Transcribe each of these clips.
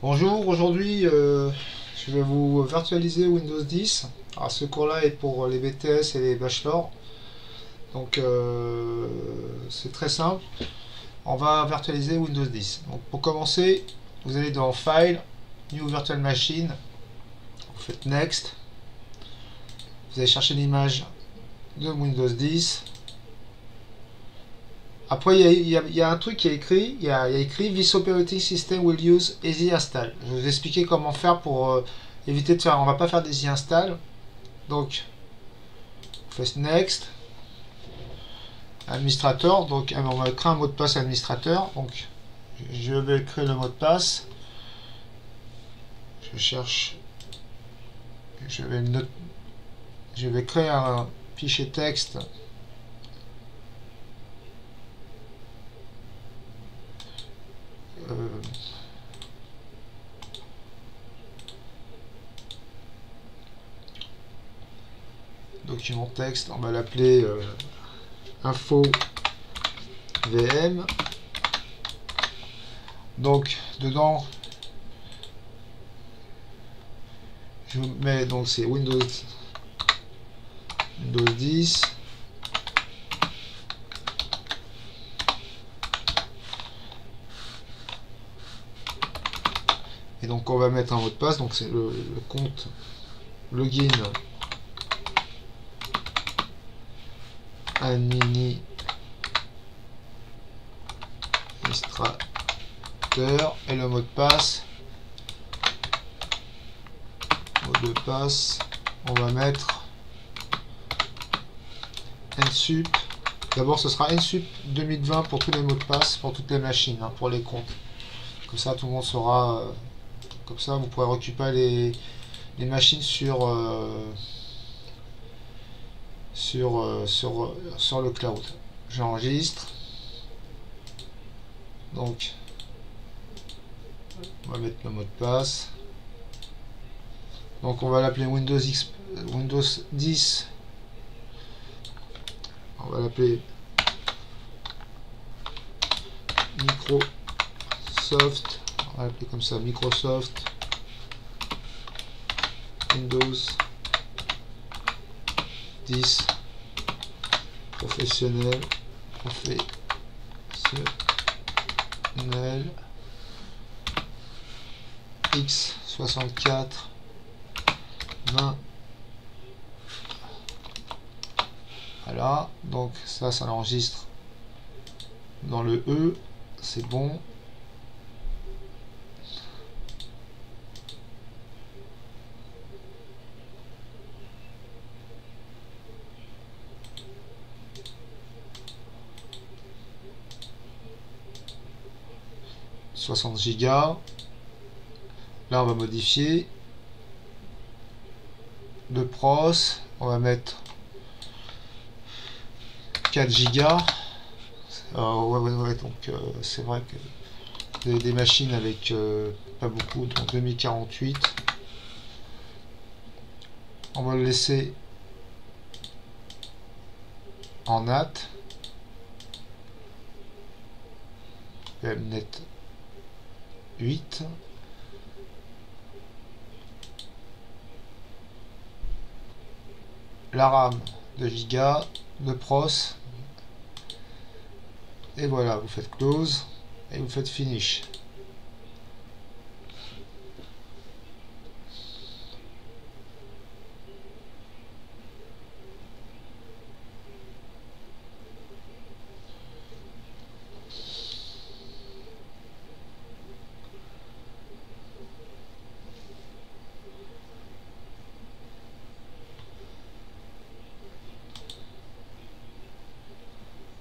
Bonjour, aujourd'hui je vais vous virtualiser Windows 10. Alors, ce cours-là est pour les BTS et les bachelors, donc c'est très simple. On va virtualiser Windows 10. Donc, pour commencer, vous allez dans File, New Virtual Machine, vous faites Next, vous allez chercher l'image de Windows 10. Après, il y a un truc qui est écrit, il y a écrit This operating system will use easy install. Je vais vous expliquer comment faire pour éviter de faire, on va pas faire d'easy install. Donc, on fait next, administrateur, donc on va créer un mot de passe administrateur. Donc, je vais créer le mot de passe. Je cherche, je vais, je vais créer un fichier texte. Document texte, on va l'appeler info VM. Donc dedans je mets, donc c'est Windows 10. Et donc on va mettre un mot de passe, donc c'est le compte login administrateur et le mot de passe. On va mettre nsup. D'abord ce sera nsup 2020 pour tous les mots de passe, pour toutes les machines, hein, pour les comptes. Comme ça tout le monde saura. Comme ça vous pourrez récupérer les machines sur le cloud. J'enregistre. Donc on va mettre le mot de passe. Donc on va l'appeler Windows 10. On va l'appeler Microsoft. On va l'appeler comme ça, Microsoft Windows 10 professionnel x64 20. Voilà, donc ça l'enregistre dans le E, c'est bon. $60 Go. Là on va modifier de pros, on va mettre 4 Go. Ouais, donc c'est vrai que vous avez des machines avec pas beaucoup, donc 2048. On va le laisser en NAT. Net 8. La RAM de Giga, de pros. Et voilà, vous faites close et vous faites finish.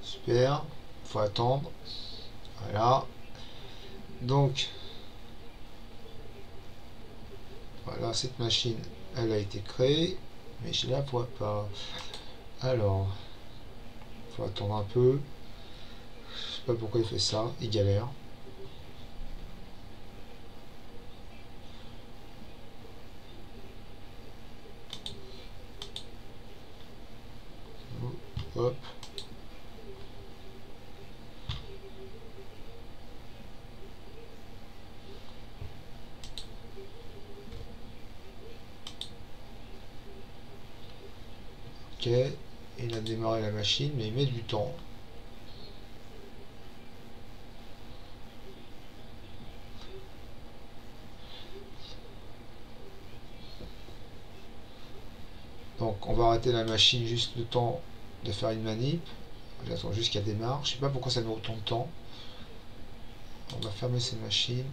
Super, faut attendre. Voilà. Donc voilà, cette machine elle a été créée, mais je la vois pas. Alors, faut attendre un peu. Je sais pas pourquoi il fait ça, il galère. Hop. Ok, il a démarré la machine, mais il met du temps. Donc on va arrêter la machine juste le temps de faire une manip. J'attends juste qu'elle démarre. Je sais pas pourquoi ça met autant de temps. On va fermer cette machine.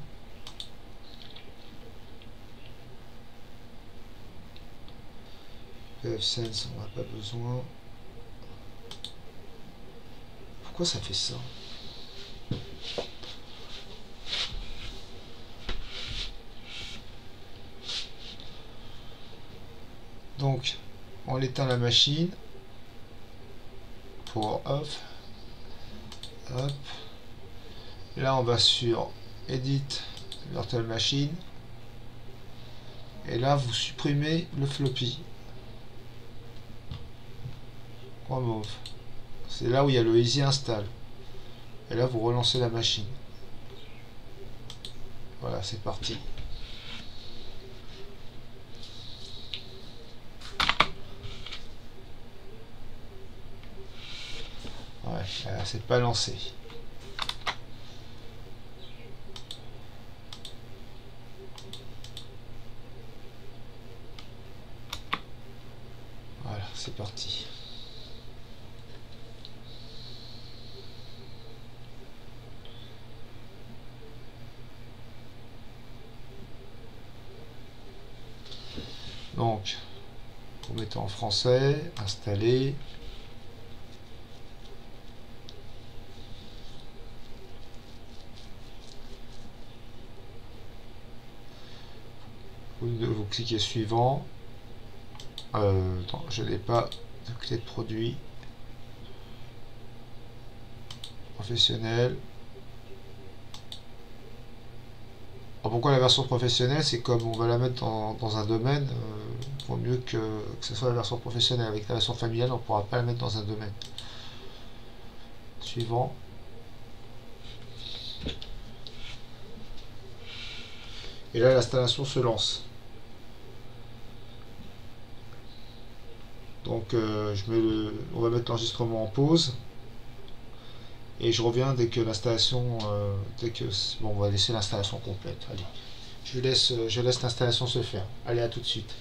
PFSense, on n'a pas besoin. Pourquoi ça fait ça? Donc, on éteint la machine. Power off. Hop. Là, on va sur Edit Virtual Machine. Et là, vous supprimez le floppy. Remove. C'est là où il y a le Easy Install. Et là, vous relancez la machine. Voilà, c'est parti. Ouais, c'est pas lancé. Voilà, c'est parti. Donc, vous mettez en français, installer. Vous cliquez suivant. Non, je n'ai pas de clé de produit. Professionnel. Alors pourquoi la version professionnelle? C'est comme on va la mettre dans un domaine, il vaut mieux que ce soit la version professionnelle. Avec la version familiale, on ne pourra pas la mettre dans un domaine. Suivant. Et là, l'installation se lance. Donc, on va mettre l'enregistrement en pause. Et je reviens dès que l'installation, bon, on va laisser l'installation complète. Allez, je laisse l'installation se faire. Allez, à tout de suite.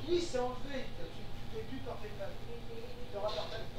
Oui, c'est enlevé. Tu fais plus par PayPal. Tu auras par PayPal.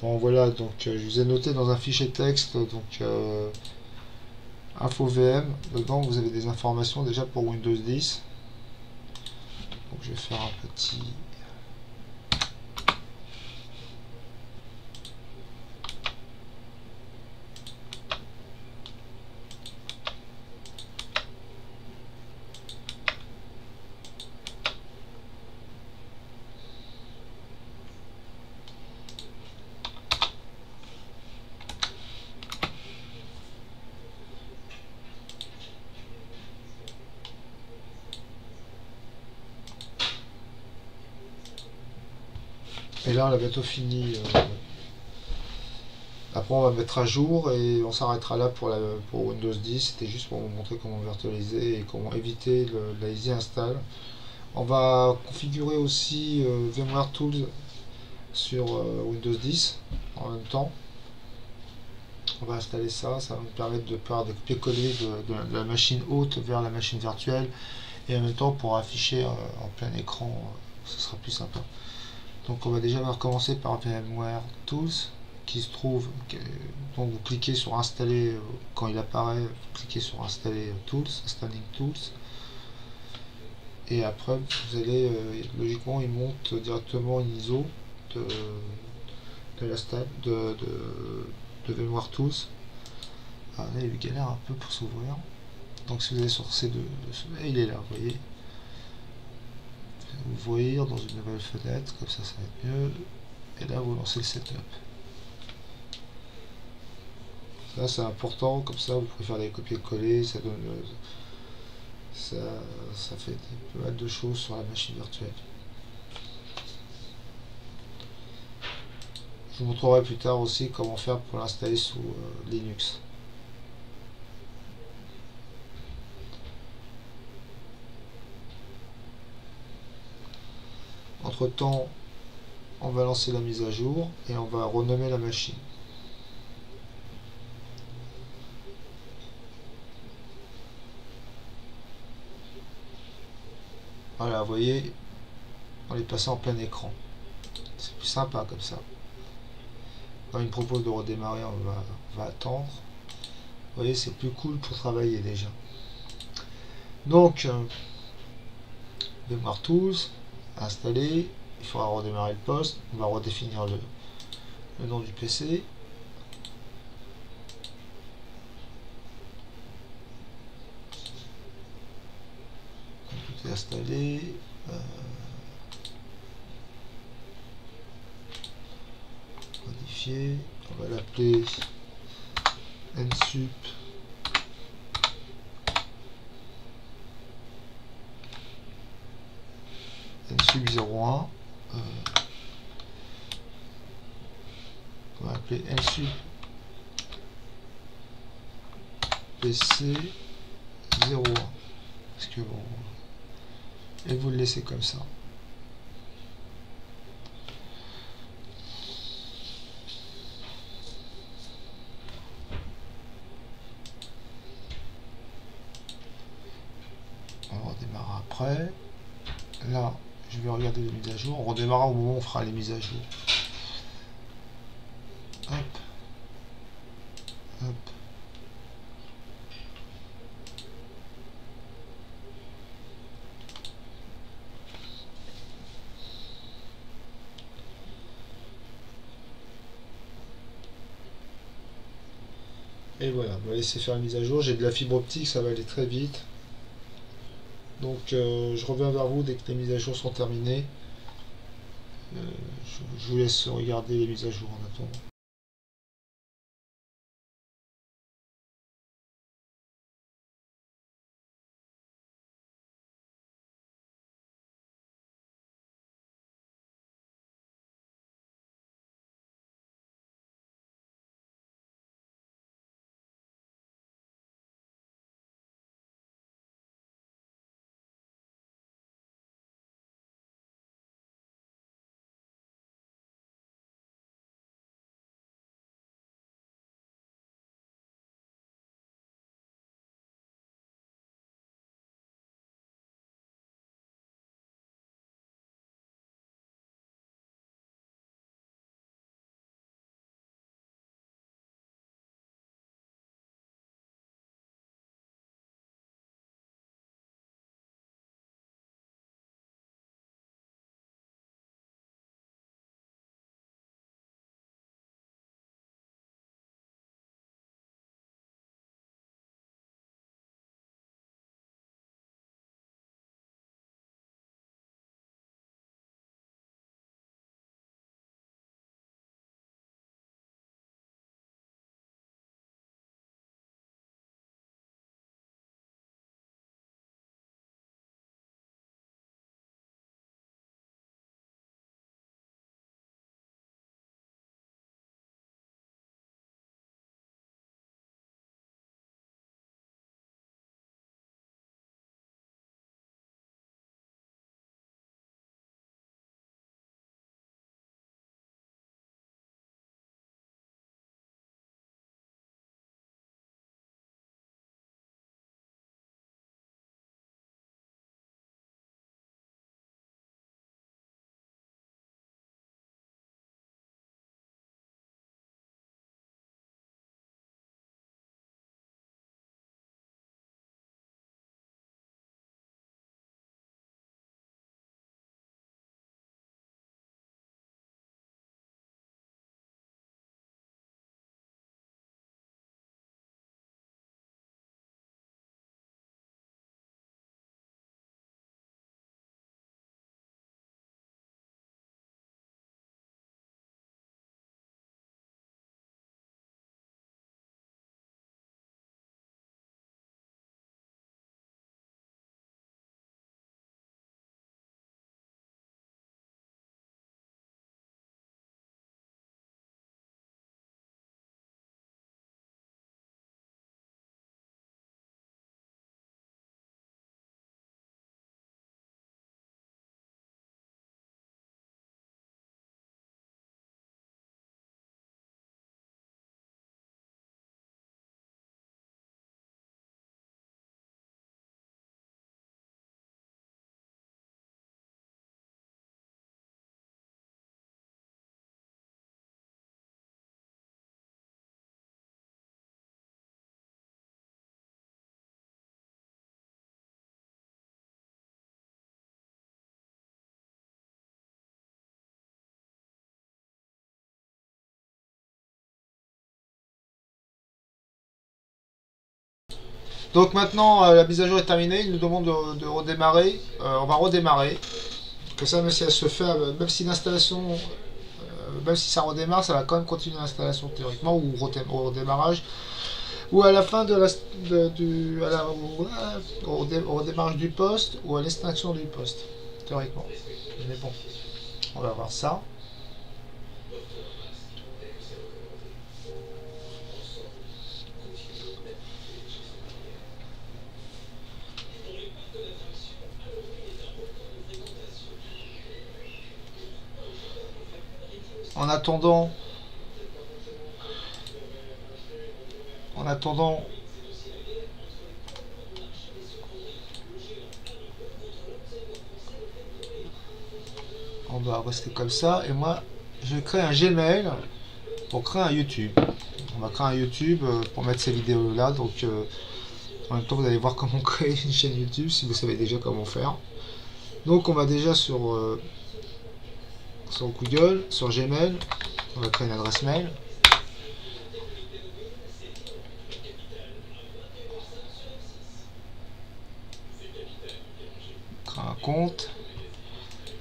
Bon voilà, donc je vous ai noté dans un fichier texte, donc info VM, dedans vous avez des informations déjà pour Windows 10. Donc je vais faire un petit... Et là on a bientôt fini. Après on va mettre à jour et on s'arrêtera là pour Windows 10. C'était juste pour vous montrer comment virtualiser et comment éviter la easy install. On va configurer aussi VMware Tools sur Windows 10 en même temps. On va installer ça, ça va nous permettre de faire des copier-coller de la machine haute vers la machine virtuelle et en même temps pour afficher en plein écran, ce sera plus sympa. Donc on va déjà recommencer par VMware Tools qui se trouve, donc vous cliquez sur installer, quand il apparaît, vous cliquez sur installer Tools, Installing Tools, et après vous allez, logiquement il monte directement une ISO de la stade de VMware Tools. Ah, là il galère un peu pour s'ouvrir. Donc si vous allez sur C2, il est là, vous voyez. Ouvrir dans une nouvelle fenêtre, comme ça va être mieux. Et là vous lancez le setup. Là c'est important, comme ça vous pouvez faire des copier-coller, ça donne ça fait pas mal de choses sur la machine virtuelle. Je vous montrerai plus tard aussi comment faire pour l'installer sous Linux. Entre temps, on va lancer la mise à jour et on va renommer la machine. Voilà, vous voyez, on est passé en plein écran. C'est plus sympa comme ça. Quand il me propose de redémarrer, on va attendre. Vous voyez, c'est plus cool pour travailler déjà. Donc, VMware Tools, installé. Il faudra redémarrer le poste. On va redéfinir le nom du PC. Tout est installé. Modifier. On va l'appeler nsup nsup 01. On va appeler nsup pc 01. Parce que bon. Et vous le laissez comme ça. On redémarrera après. Là, je vais regarder les mises à jour. On redémarrera au moment où on fera les mises à jour. Hop. Hop. Et voilà, on va laisser faire la mise à jour. J'ai de la fibre optique, ça va aller très vite. Donc je reviens vers vous dès que les mises à jour sont terminées. Je vous laisse regarder les mises à jour en attendant. Donc maintenant, la mise à jour est terminée. Il nous demande de redémarrer. On va redémarrer. Que ça, même si elle se fait, même si l'installation, même si ça redémarre, ça va quand même continuer l'installation théoriquement ou au redémarrage ou à la fin de la, au redémarrage du poste ou à l'extinction du poste théoriquement. Mais bon, on va voir ça. En attendant, on va rester comme ça. Et moi, je vais créer un Gmail pour créer un YouTube. On va créer un YouTube pour mettre ces vidéos là. Donc, en même temps, vous allez voir comment créer une chaîne YouTube si vous savez déjà comment faire. Donc, on va déjà sur Google, sur Gmail. On va créer une adresse mail. Créer un compte.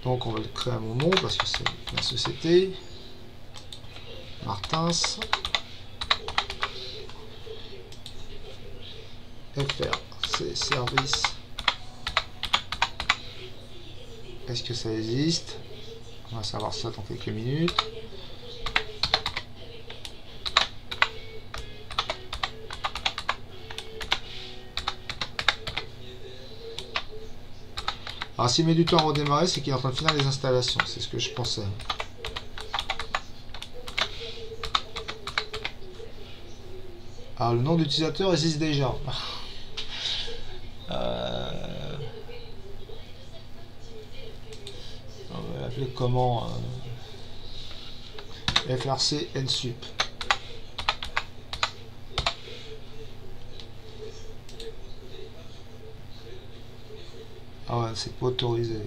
Donc on va le créer à mon nom parce que c'est la société. Martins. FR. C'est service. Est-ce que ça existe? On va savoir ça dans quelques minutes. Alors s'il met du temps à redémarrer, c'est qu'il est en train de finir les installations. C'est ce que je pensais. Alors le nom d'utilisateur existe déjà. On va l'appeler comment FRC NSUP. Ah ouais, c'est pas autorisé.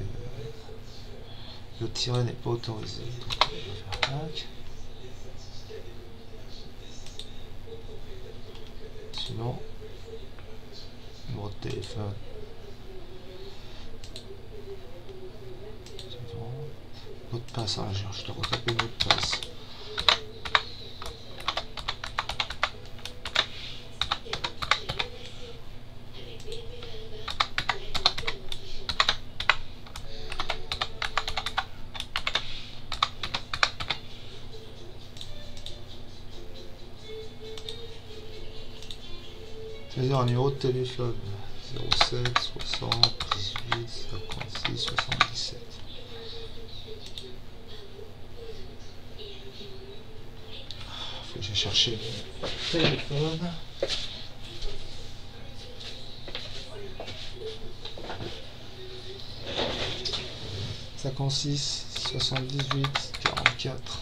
Le tiret n'est pas autorisé. Donc on va faire tac. Sinon, numéro de téléphone. Mot de passe, hein, je dois retaper le mot de passe. C'est-à-dire un numéro de téléphone 07 60 18 56 77. Faut que j'aille chercher mon téléphone. Cinquante-six 78 44.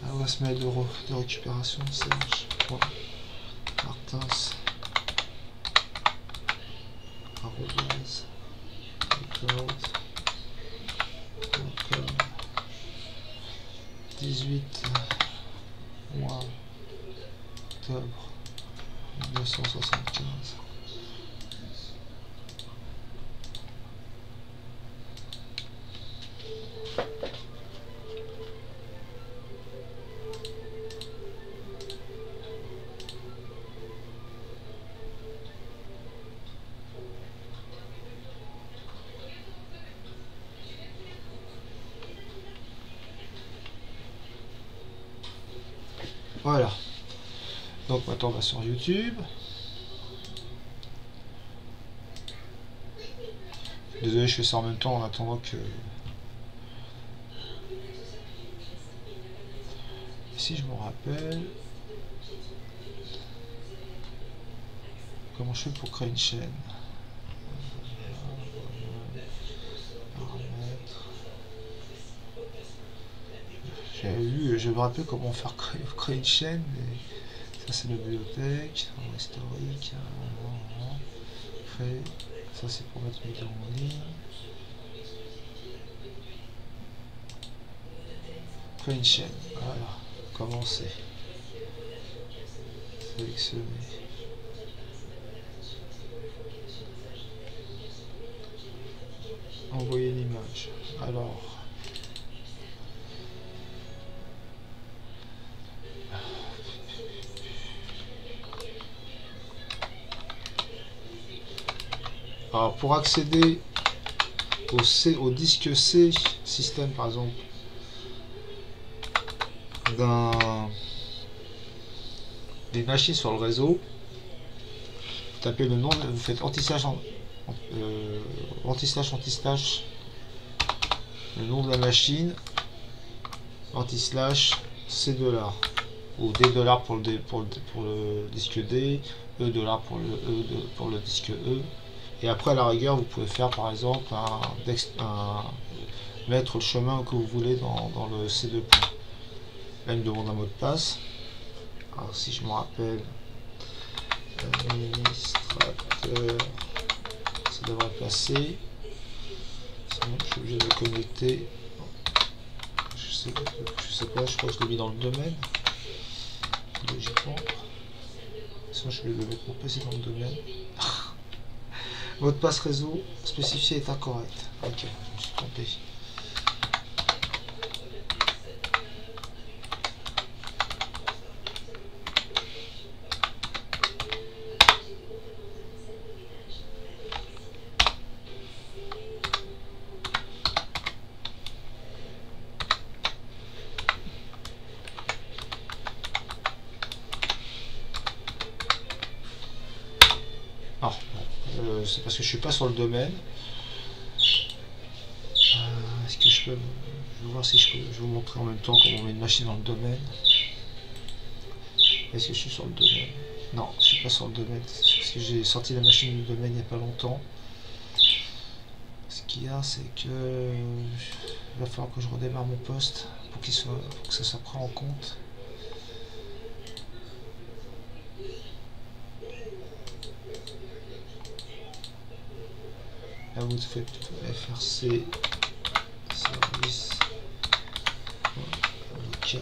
Adresse mail de récupération Serge. Martins. Arrobase. Cloud.com. 18 mois octobre 1975. Voilà. Donc maintenant on va sur YouTube. Désolé, je fais ça en même temps en attendant que... Si je me rappelle... Comment je fais pour créer une chaîne? Paramètres. Je me rappelle comment faire créer une chaîne, mais ça c'est la bibliothèque, historique, créer, ça c'est pour mettre une vidéo en ligne. Créer une chaîne, voilà, commencer. Sélectionner. Envoyer l'image. Alors. Alors pour accéder au disque C système par exemple des machines sur le réseau, vous tapez le nom, vous faites anti-slash anti-slash le nom de la machine, anti-slash C$ ou D$ pour le disque D, E$ pour le disque E. Et après, à la rigueur, vous pouvez faire par exemple mettre le chemin que vous voulez dans le C2. Là, il me demande un mot de passe. Alors, si je me rappelle, administrateur, ça devrait passer. Sinon, je suis obligé de le connecter. Je sais pas, je crois que je l'ai mis dans le domaine. Logiquement. Sinon, je suis obligé de mettre mon PC dans le domaine. Mot de passe réseau spécifié est incorrect. Ok, je me suis trompé. Ah, bon, c'est parce que je suis pas sur le domaine. Est-ce que je peux... Je vais voir si je peux... Je vais vous montrer en même temps comment on met une machine dans le domaine. Est-ce que je suis sur le domaine? Non, je suis pas sur le domaine. Parce que j'ai sorti la machine du domaine il n'y a pas longtemps. Ce qu'il y a, c'est que... Il va falloir que je redémarre mon poste pour que ça soit pris en compte. Là, vous faites FRC service local.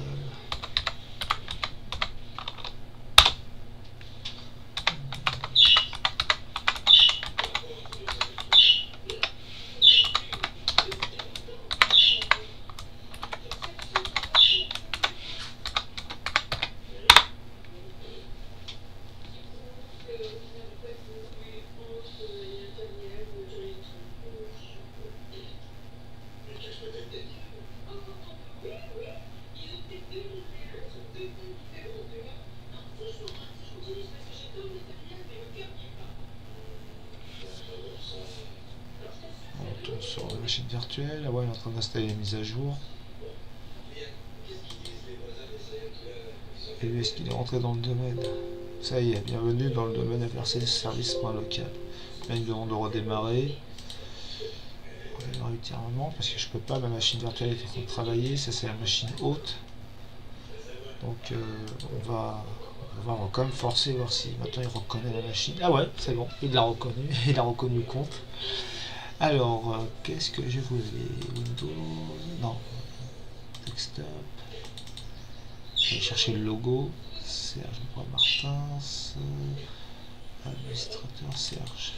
Sur la machine virtuelle, ah ouais, il est en train d'installer les mises à jour. Et lui, est-ce qu'il est rentré dans le domaine? Ça y est, bienvenue dans le domaine FRC service.local. Là, il me demande de redémarrer. Redémarrer ultérieurement, parce que je peux pas, ma machine virtuelle est en train de travailler, ça c'est la machine haute. Donc on va quand même forcer, voir si maintenant il reconnaît la machine. Ah ouais, c'est bon, il l'a reconnu, il a reconnu le compte. Alors, qu'est-ce que je voulais? Windows... Non. Desktop. Je vais chercher le logo. Serge Martins. Administrateur Serge.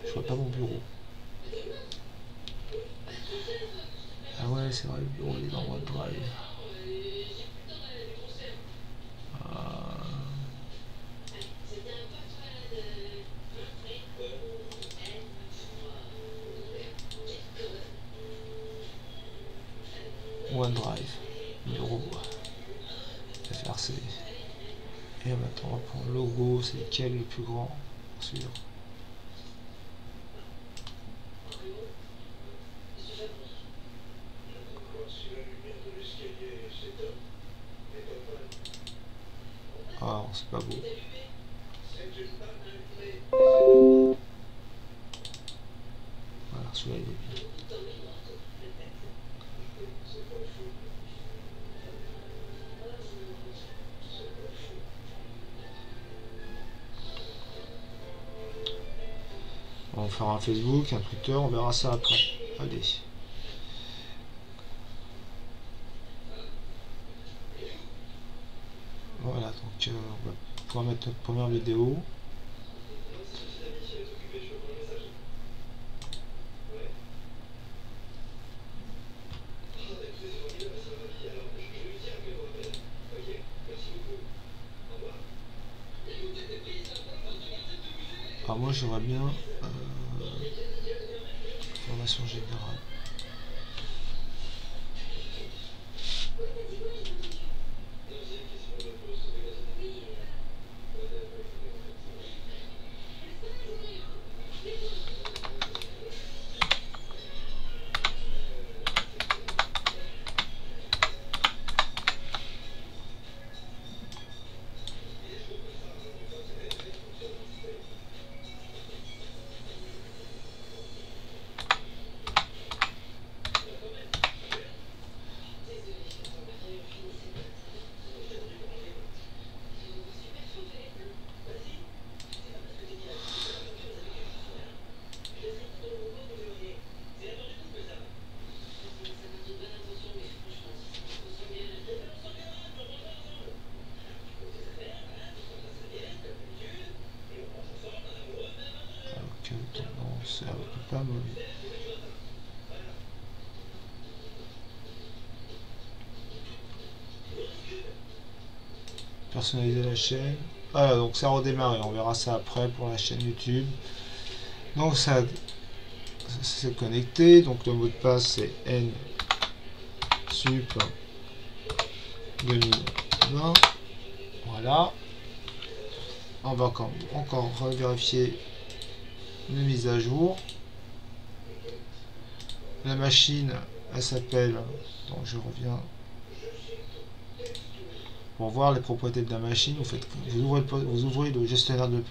Je vois pas mon bureau. Ah ouais, c'est vrai, le bureau il est dans OneDrive. OneDrive, bureau, FRC. Et maintenant on va prendre le logo, c'est lequel le plus grand? Celui-là. Ah, c'est pas beau. Voilà, celui-là il est bien. On va faire un Facebook, un Twitter, on verra ça après. Allez. on va pouvoir mettre notre première vidéo. Alors moi j'aurais bien formation générale. Tendance, pas mauvais. Personnaliser la chaîne. Voilà, donc ça a redémarré, on verra ça après pour la chaîne YouTube. Donc ça c'est connecté, donc le mot de passe c'est nsup 2020. Voilà. On va encore vérifier les mises à jour. La machine, elle s'appelle, donc je reviens pour voir les propriétés de la machine. Vous ouvrez le gestionnaire de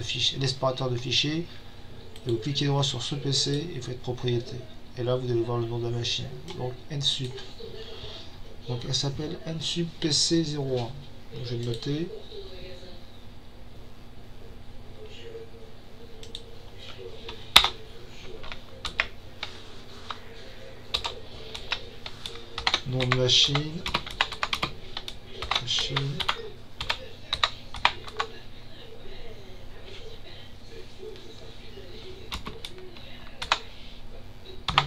fichiers, l'explorateur de fichiers, et vous cliquez droit sur ce PC et vous faites propriété. Et là vous allez voir le nom de la machine, donc nsup. Donc elle s'appelle nsup PC01. Donc, je vais le noter. Nom de machine.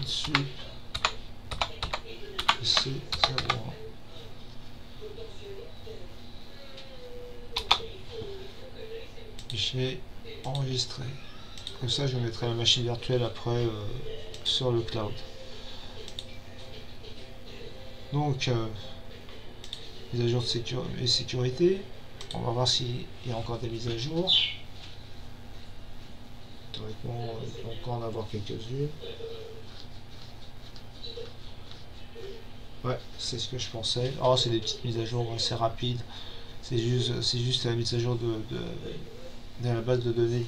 nsup PC01. Fichier enregistré. Comme ça, je mettrai la machine virtuelle après sur le cloud. Donc, mise à jour de sécurité. On va voir s'il y a encore des mises à jour. Théoriquement, il peut encore en avoir quelques-unes. Ouais, c'est ce que je pensais. Oh, c'est des petites mises à jour assez rapides. C'est juste la mise à jour de la base de données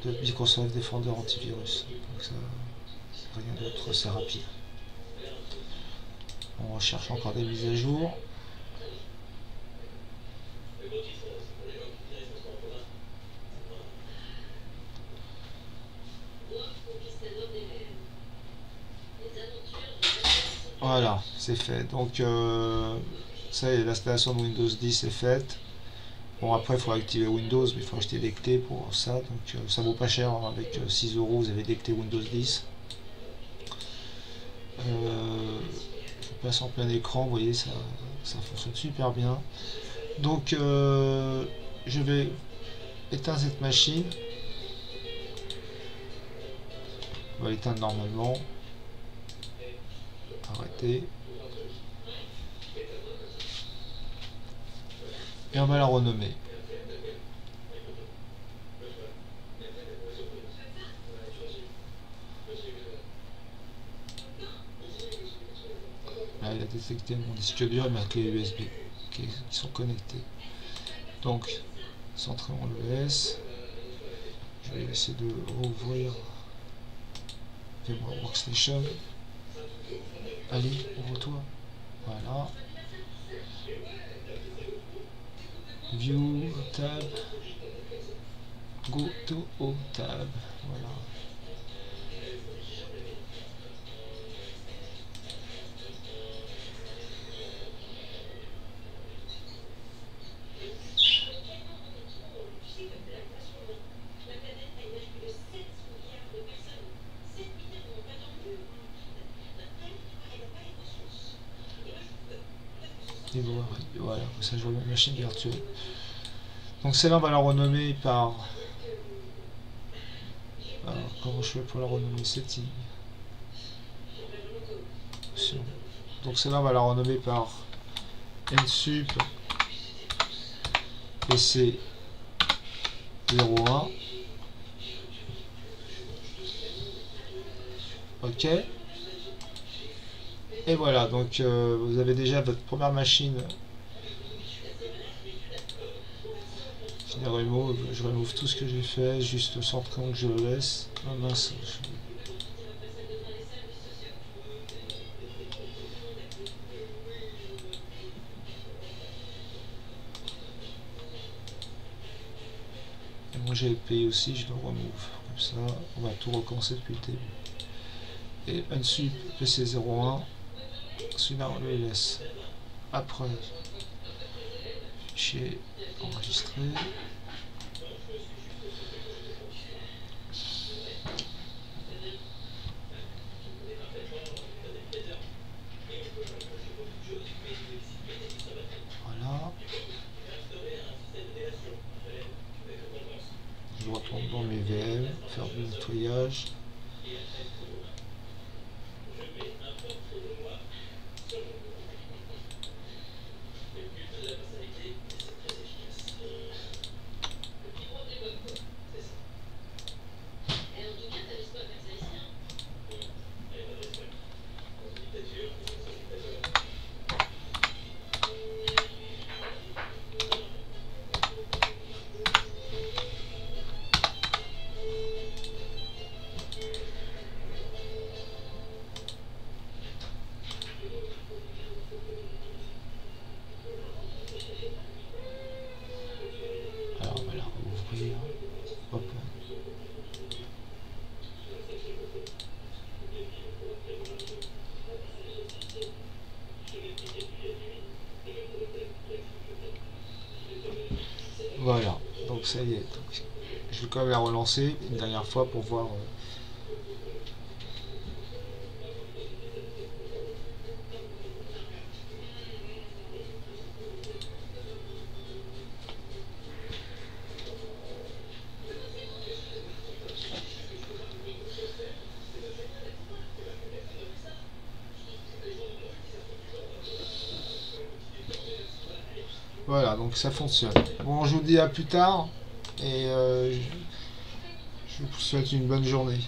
de Microsoft Defender antivirus. Donc ça, rien d'autre, c'est rapide. On recherche encore des mises à jour. Voilà, c'est fait. Donc ça y est, l'installation de Windows 10 est faite. Bon, après il faut activer Windows, mais il faut acheter des clés pour ça. Donc ça vaut pas cher, hein. Avec 6 €, vous avez des clés Windows 10. Je passe en plein écran, vous voyez, ça fonctionne super bien. Donc je vais éteindre cette machine. On va l'éteindre normalement. Arrêter. Et on va la renommer. Là, il a détecté mon disque dur et ma clé USB qui sont connectés. Donc, centré en ES. Je vais essayer de rouvrir VMware Workstation. Allez, ouvre-toi. Voilà. View, tab. Go to tab. Voilà. Et voilà, ça je vois ma machine virtuelle. Donc celle-là, on va la renommer par... Alors, comment je fais pour la renommer? Setting. Donc celle-là, on va la renommer par nsup pc 01. Ok. Et voilà, donc vous avez déjà votre première machine. Je remove tout ce que j'ai fait, juste le centre que je le laisse. Ah mince. Et moi j'ai le pays aussi, je le remove. Comme ça, on va tout recommencer depuis le début. Et unsup pc01, celui-là on le laisse. Après, fichier enregistré. Voilà. Je retourne dans mes VM, faire du nettoyage. Hop. Voilà, donc ça y est. Donc, je vais quand même la relancer une dernière fois pour voir. Voilà, donc ça fonctionne. Bon, je vous dis à plus tard et je vous souhaite une bonne journée.